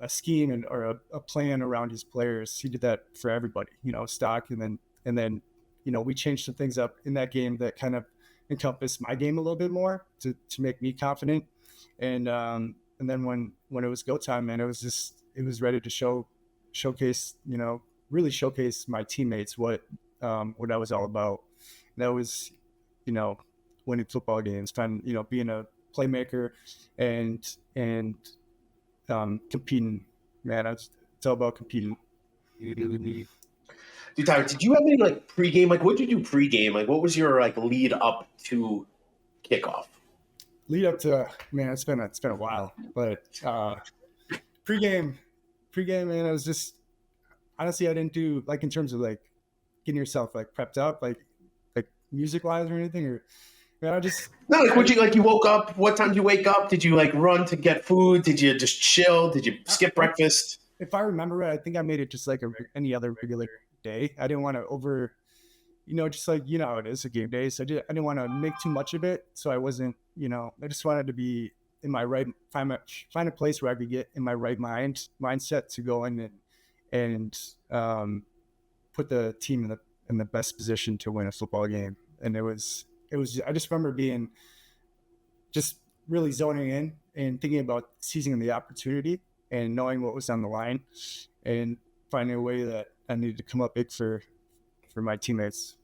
S5: scheme or a plan around his players. He did that for everybody, Stock, and then we changed some things up in that game that kind of encompassed my game a little bit more to make me confident. And then when it was go time, man, it was ready to showcase really showcase my teammates what I was all about. And that was winning football games, being a playmaker and competing, man. It's all about competing.
S4: Dude, Tyler, did you have any like pregame? Like, what did you do pregame? Like, what was your like lead up to kickoff?
S5: Lead up to, man, it's been a while, but pregame, man. I was just honestly, I didn't do like in terms of like getting yourself like prepped up, like music wise or anything, or man, I just
S4: no. Like, you woke up. What time did you wake up? Did you like run to get food? Did you just chill? Did you skip breakfast?
S5: If I remember right, I think I made it just like any other regular day. I didn't want to just like it is a game day, so I didn't want to make too much of it. So I wasn't, I just wanted to be in my right, find a place where I could get in my right mindset to go in and put the team in the best position to win a football game. And it was I just remember being just really zoning in and thinking about seizing the opportunity and knowing what was on the line and finding a way that I needed to come up big for my teammates.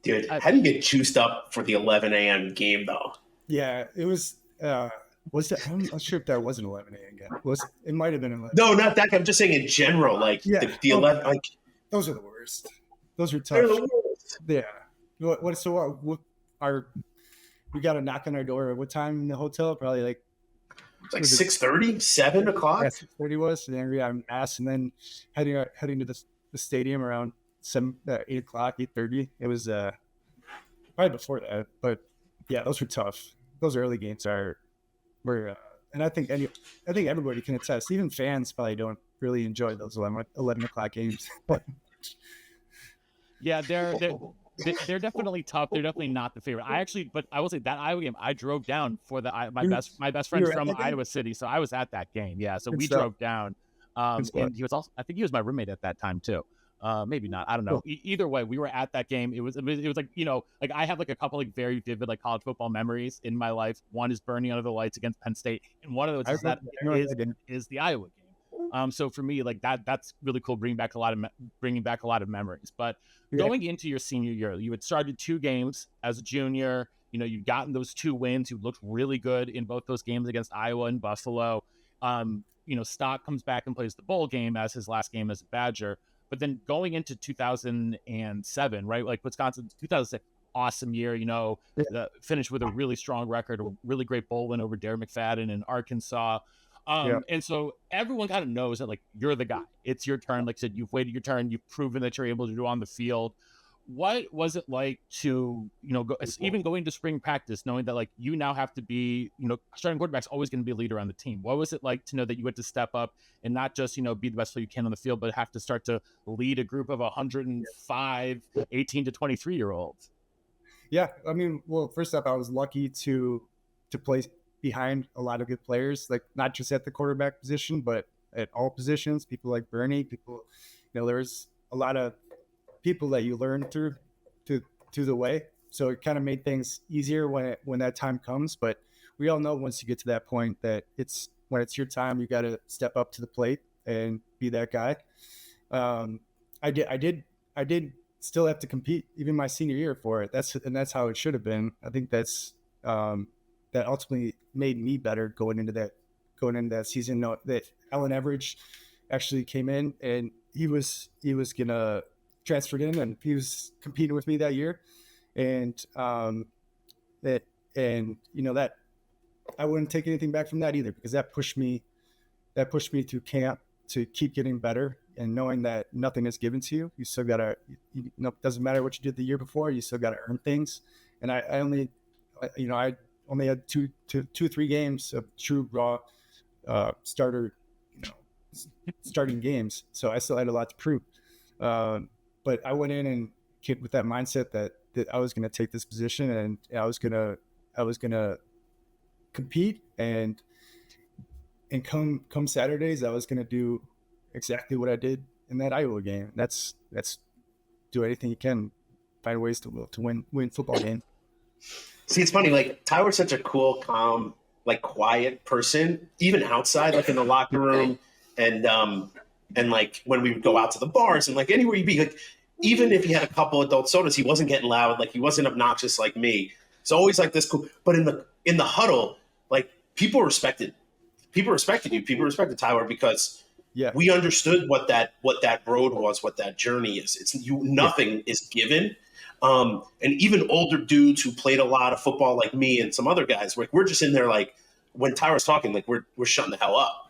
S4: Dude, how do you get juiced up for the 11 a.m. game, though?
S5: Yeah, it was. Was that? I'm not sure if that was an 11 a.m. game. It might have been 11.
S4: No, not that. I'm just saying in general, like
S5: Yeah.
S4: the 11. Like
S5: Those are the worst. Those are
S4: they're
S5: tough.
S4: the worst.
S5: Yeah. We got a knock on our door at what time in the hotel? Probably like
S4: It's like 6:30, 7 o'clock.
S5: Yeah, 6:30 was. And then we got asked, and then heading to the stadium around 8 o'clock, 8:30. It was probably before that, but yeah, those were tough. Those early games were, and I think everybody can attest. Even fans probably don't really enjoy those 11 o'clock games. But
S3: Yeah, they're definitely tough. They're definitely not the favorite. But I will say that Iowa game, I drove down for my best friend's from Iowa City, so I was at that game. Yeah, so we drove down. And he was also, I think he was my roommate at that time too. Maybe not. I don't know. Either way, we were at that game. It was like, like I have like a couple like very vivid like college football memories in my life. One is Bernie under the lights against Penn State, and one of those is the Iowa game. So for me, like that's really cool, bringing back a lot of memories. But going into your senior year, you had started 2 games as a junior. You'd gotten those 2 wins. You looked really good in both those games against Iowa and Buffalo. Stock comes back and plays the bowl game as his last game as a Badger. But then going into 2007, right? Like Wisconsin, 2006, awesome year. Finished with a really strong record, a really great bowl win over Darren McFadden in Arkansas. And so everyone kind of knows that like you're the guy. It's your turn. Like I said, you've waited your turn. You've proven that you're able to do on the field. What was it like to, even going to spring practice, knowing that like you now have to be, starting quarterback's always going to be a leader on the team? What was it like to know that you had to step up and not just, be the best player you can on the field, but have to start to lead a group of 105, 18 to 23-year-olds?
S5: Yeah, I mean, well, first up, I was lucky to play behind a lot of good players, like not just at the quarterback position, but at all positions. People like Bernie, there's a lot of people that you learn through the way. So it kind of made things easier when that time comes. But we all know once you get to that point that when it's your time, you got to step up to the plate and be that guy. I did still have to compete even my senior year for it. That's how it should have been. I think that ultimately made me better going into that season. No, that Alan Everidge actually came in and he was gonna transferred in and he was competing with me that year. And that I wouldn't take anything back from that either, because that pushed me through camp to keep getting better and knowing that nothing is given to you. You still gotta, doesn't matter what you did the year before, you still gotta earn things. And I only had 3 games of true raw starting games. So I still had a lot to prove. But I went in and came with that mindset that I was going to take this position and I was going to compete and come Saturdays, I was going to do exactly what I did in that Iowa game. That's do anything you can, find ways to win football game.
S4: See, it's funny. Like Tyler's such a cool, calm, like quiet person, even outside, like in the locker room, and like when we would go out to the bars and like anywhere you'd be, like even if he had a couple adult sodas, he wasn't getting loud. Like he wasn't obnoxious like me. It's always like this cool. But in the huddle, like people respected you. People respected Tyler because we understood what that road was, what that journey is. Nothing is given. And even older dudes who played a lot of football like me and some other guys, like we're just in there like when Tyler's talking, like we're shutting the hell up.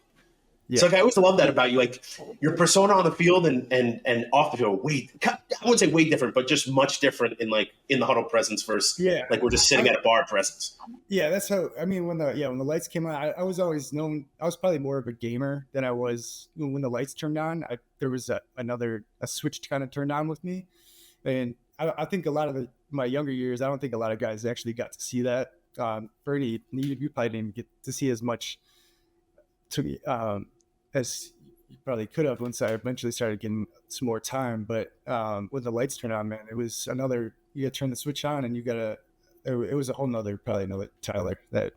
S4: Yeah. So like, I always love that about you, like your persona on the field and off the field. I wouldn't say way different, but just much different in the huddle presence versus like we're just sitting at a bar presence.
S5: Yeah, that's how. I mean, when the lights came on, I was always known. I was probably more of a gamer than I was when the lights turned on. There was a switch kind of turned on with me, and I think a lot of my younger years, I don't think a lot of guys actually got to see that. Bernie, you probably didn't get to see as much as you probably could have once I eventually started getting some more time. But when the lights turned on, man, it was another turn the switch on, and you gotta. It was a whole nother probably another Tyler that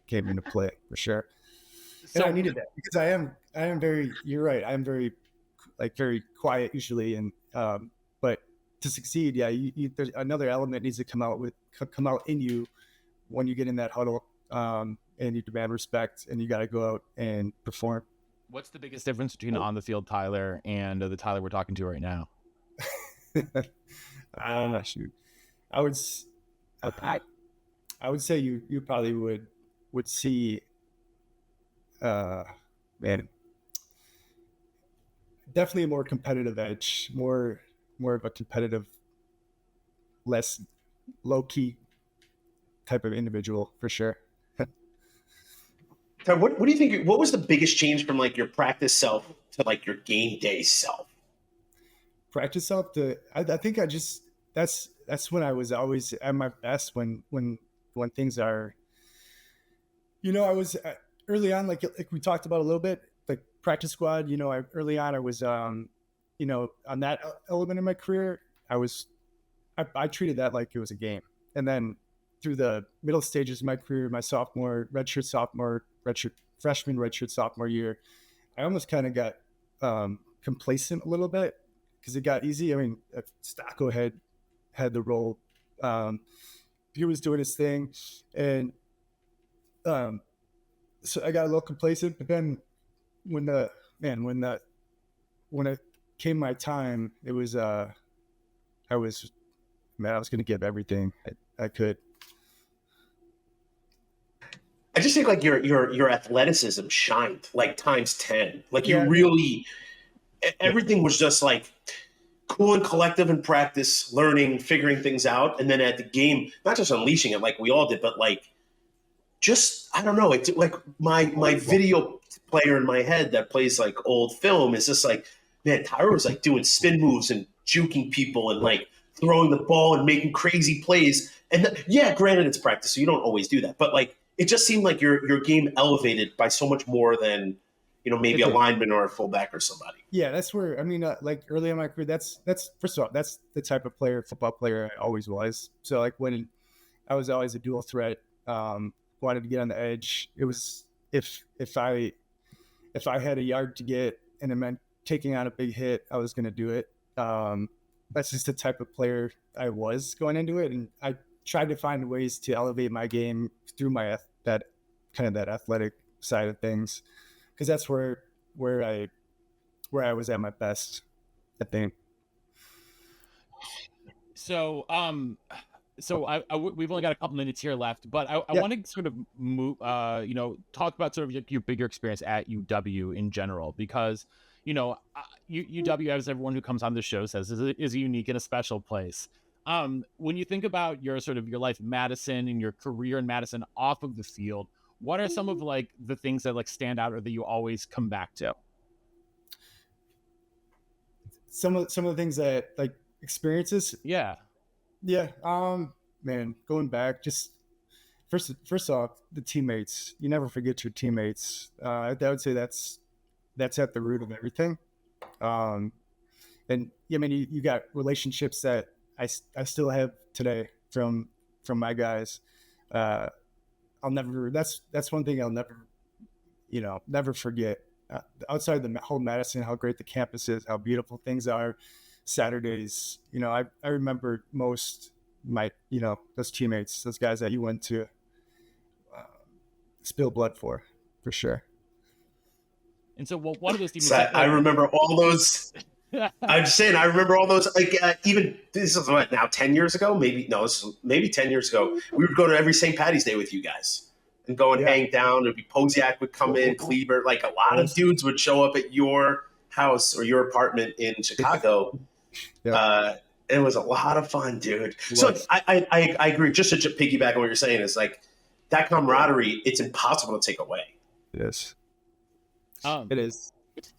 S5: came into play for sure. And I needed that because I am very. You're right. I am very very quiet usually, and but to succeed, yeah, there's another element needs to come out in you when you get in that huddle, and you demand respect, and you got to go out and perform.
S3: What's the biggest difference between on the field Tyler and the Tyler we're talking to right now?
S5: Shoot, I would say you probably would see, man, definitely a more competitive edge, more of a competitive, less low key type of individual for sure.
S4: What do you think? What was the biggest change from like your practice self to like your game day self?
S5: Practice self to I think I just that's when I was always at my best when things are, I was early on like we talked about a little bit, like practice squad. Early on I was on that element of my career I treated that like it was a game, and then through the middle stages of my career, my sophomore, redshirt sophomore, redshirt freshman, redshirt sophomore year, I almost kind of got complacent a little bit because it got easy. I mean, Stocko had the role. He was doing his thing, and so I got a little complacent. But then when it came my time, it was I was going to give everything I could.
S4: I just think like your athleticism shined like times 10. Like you really, everything was just like cool and collective in practice, learning, figuring things out, and then at the game, not just unleashing it like we all did, but like just I don't know. It's like my video player in my head that plays like old film is just like, man, Tyler was like doing spin moves and juking people and like throwing the ball and making crazy plays. And granted it's practice, so you don't always do that, but like. It just seemed like your game elevated by so much more than, maybe a lineman or a fullback or somebody.
S5: Yeah, that's where, I mean, like early in my career, that's first of all, that's the type of football player I always was. So like when I was always a dual threat, wanted to get on the edge. It was, if I had a yard to get and it meant taking on a big hit, I was going to do it. That's just the type of player I was going into it. And I tried to find ways to elevate my game through that athletic side of things, because that's where I was at my best, I think.
S3: So we've only got a couple minutes here left, but I want to sort of move, talk about sort of your bigger experience at UW in general, because UW, as everyone who comes on the show says, is a unique and a special place. When you think about your life in Madison and your career in Madison off of the field, what are some of like the things that like stand out or that you always come back to?
S5: Some of the things that like experiences.
S3: Yeah.
S5: Man, going back, just first off, the teammates. You never forget your teammates. I would say that's at the root of everything. And I mean, you got relationships that I still have today from my guys. I'll never. That's one thing I'll never forget. Outside the whole Madison, how great the campus is, how beautiful things are. Saturdays, I remember most my those teammates, those guys that you went to spill blood for sure.
S3: And so, one of those teammates.
S4: I remember all those. I'm just saying, I remember all those, like, even, this is what, now 10 years ago? Maybe 10 years ago. We would go to every St. Patty's Day with you guys and go and hang down. It'd be Posiak would come in, Kleber, like a lot of dudes would show up at your house or your apartment in Chicago. It was a lot of fun, dude. So I agree. Just to piggyback on what you're saying is like that camaraderie, it's impossible to take away.
S5: Yes. It is.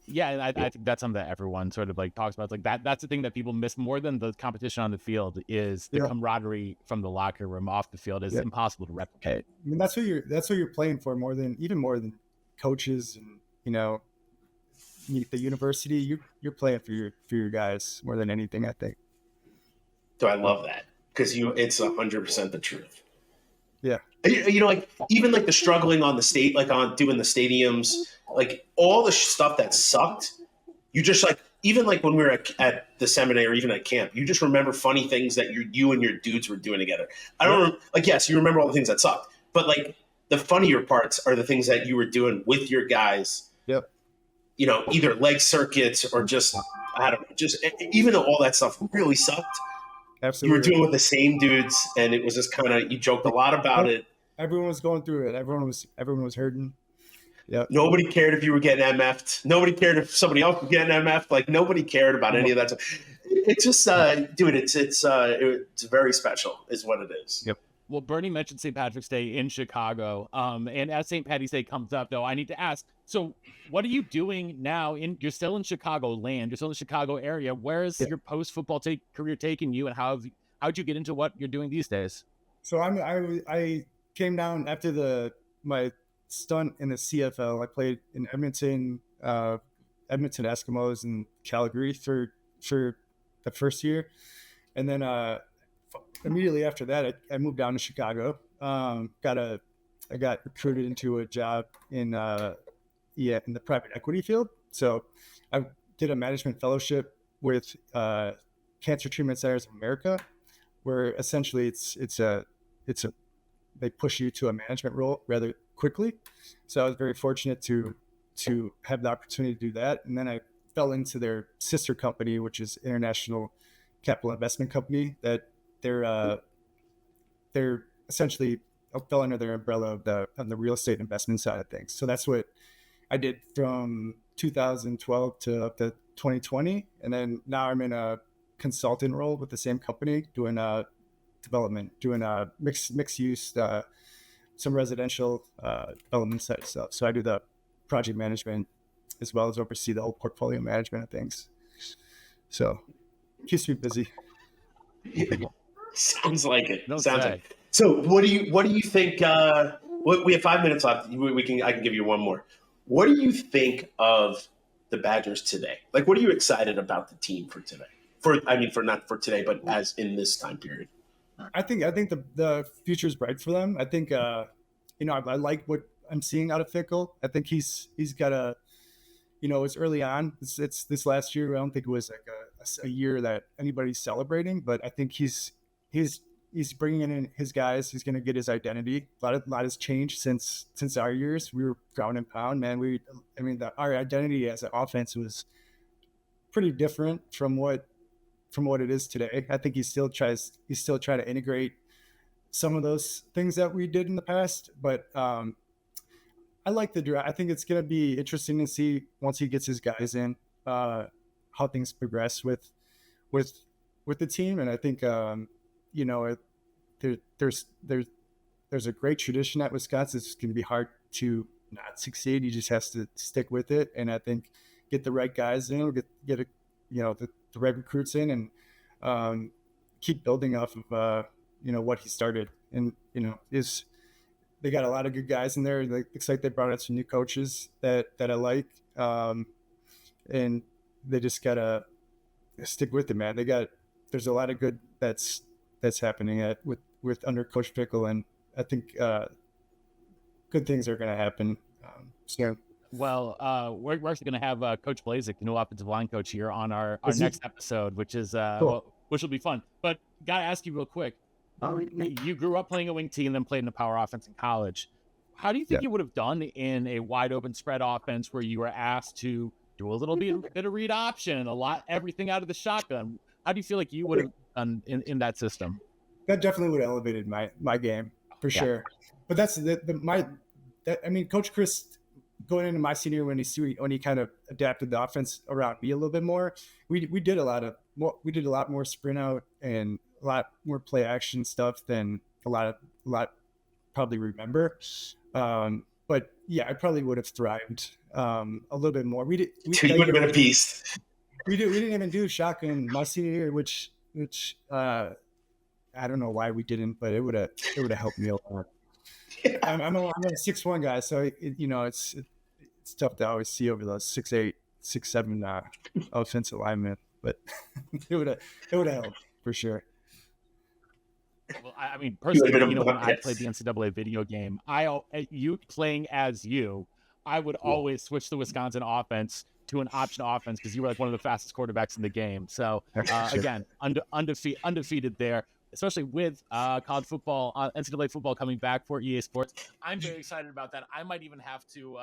S3: Yeah, and I think that's something that everyone sort of like talks about. It's like that's the thing that people miss more than the competition on the field is the camaraderie from the locker room off the field is impossible to replicate.
S5: I mean, that's what you're playing for more than coaches and the university. You're playing for your guys more than anything, I think.
S4: So I love that. because it's 100% the truth.
S5: Yeah.
S4: Like even like the struggling on the state, like on doing the stadiums, like all the stuff that sucked. You just like, even like when we were at the seminary or even at camp, you just remember funny things that you and your dudes were doing together. I don't like, yes, you remember all the things that sucked, but like the funnier parts are the things that you were doing with your guys.
S5: Yep.
S4: Either leg circuits or just, I don't know, just even though all that stuff really sucked,
S5: Absolutely.
S4: you were doing with the same dudes, and it was just kind of, you joked a lot about it.
S5: Everyone was going through it. Everyone was hurting. Yeah.
S4: Nobody cared if you were getting MF'd. Nobody cared if somebody else was getting MF'd. Like nobody cared about any of that stuff. It's just, dude, it's very special, is what it is.
S5: Yep.
S3: Well, Bernie mentioned St. Patrick's Day in Chicago. And as St. Patty's Day comes up, though, I need to ask, so what are you doing now? You're still in Chicago land. You're still in the Chicago area. Where is your post-football career taking you, and how'd you get into what you're doing these days?
S5: So I came down after my stunt in the CFL. I played in Edmonton Eskimos and Calgary for the first year. And then immediately after that, I moved down to Chicago. I got recruited into a job in the private equity field. So I did a management fellowship with Cancer Treatment Centers of America, where essentially they push you to a management role rather quickly. So I was very fortunate to have the opportunity to do that. And then I fell into their sister company, which is International Capital Investment Company, that they're essentially fell under their umbrella on the real estate investment side of things. So that's what I did from 2012 to up to 2020. And then now I'm in a consultant role with the same company doing development, doing mixed use, some residential development side stuff. So I do the project management as well as oversee the whole portfolio management of things. So keeps me busy.
S4: Sounds like it.
S3: No
S4: Sounds
S3: say.
S4: like it. So what do you think? We have 5 minutes left. I can give you one more. What do you think of the Badgers today? Like, what are you excited about the team for today? Not for today, but as in this time period.
S5: I think the future is bright for them. I think I like what I'm seeing out of Fickle. I think he's got it's early on. It's this last year. I don't think it was like a year that anybody's celebrating, but I think he's bringing in his guys. He's going to get his identity. A lot has changed since our years. We were ground and pound, man. Our identity as an offense was pretty different from what it is today. I think he's still trying to integrate some of those things that we did in the past, but I like the draft. I think it's going to be interesting to see once he gets his guys in, how things progress with the team. And I think there's a great tradition at Wisconsin. It's going to be hard to not succeed. He just has to stick with it, and I think get the right guys in, get the right recruits in, and keep building off of what he started. And they got a lot of good guys in there. Looks like they brought out some new coaches that I like, and they just gotta stick with it, man. There's a lot of good that's happening with under Coach Pickle, and I think good things are gonna happen soon.
S3: Well, we're actually going to have Coach Blazek, the new offensive line coach, here on our next episode, which is
S5: Cool.
S3: which will be fun. But got to ask you real quick. You grew up playing a wing tee and then played in a power offense in college. How do you think you would have done in a wide open spread offense where you were asked to do a little bit of read option, everything out of the shotgun? How do you feel like you would have done in that system?
S5: That definitely would have elevated my game for sure. But that's Coach Chris, going into my senior when he kind of adapted the offense around me a little bit more, we did a lot more sprint out and a lot more play action stuff than a lot probably remember. But yeah, I probably would have thrived a little bit more.
S4: You would have been a beast.
S5: We didn't even do shotgun my senior year, which I don't know why we didn't, but it would have helped me a lot. I'm a 6'1" guy, so it's tough to always see over those 6'8", 6'7" offensive linemen, but it would have helped for sure.
S3: Well, I mean,
S4: He would have
S3: personally,
S4: been
S3: you know, when I
S4: yes.
S3: played the NCAA video game, you playing as you, I would always switch the Wisconsin offense to an option offense because you were like one of the fastest quarterbacks in the game. So again, undefeated there, especially with college football, NCAA football coming back for EA Sports. I'm very excited about that. I might even have to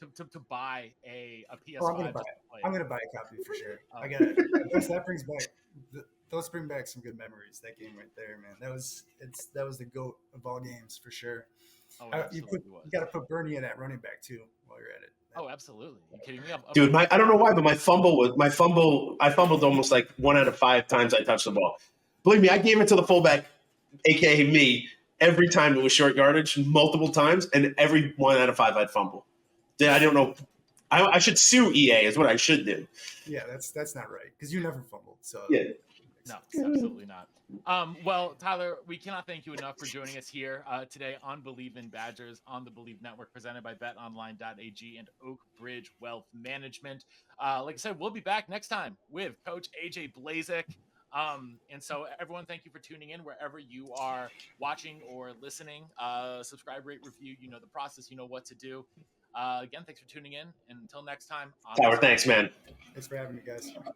S3: to buy a PS5
S5: I'm gonna buy
S3: just
S5: it.
S3: to play
S5: I'm
S3: it.
S5: gonna buy a copy for sure.
S3: Oh.
S5: I got it. That brings back those bring back some good memories. That game right there, man. That was the goat of all games for sure.
S3: Oh, it absolutely was.
S5: You got to put Bernie in at running back too while you're at it.
S3: Oh, absolutely. You kidding me?
S4: Dude, I don't know why, but I fumbled almost like 1 out of 5 times I touched the ball. Believe me, I gave it to the fullback, aka me, every time it was short yardage, multiple times, and every 1 out of 5 I'd fumble. I don't know. I should sue EA is what I should do.
S5: Yeah, that's not right because you never fumbled. So
S4: Yeah.
S3: No, absolutely not. Well, Tyler, we cannot thank you enough for joining us here today on Believe in Badgers on the Believe Network, presented by BetOnline.ag and Oak Bridge Wealth Management. Like I said, we'll be back next time with Coach AJ Blazik. And so, everyone, thank you for tuning in wherever you are watching or listening. Subscribe, rate, review. You know the process. You know what to do. Again, thanks for tuning in. And until next time.
S4: Tyler, thanks, man.
S5: Thanks for having me, guys.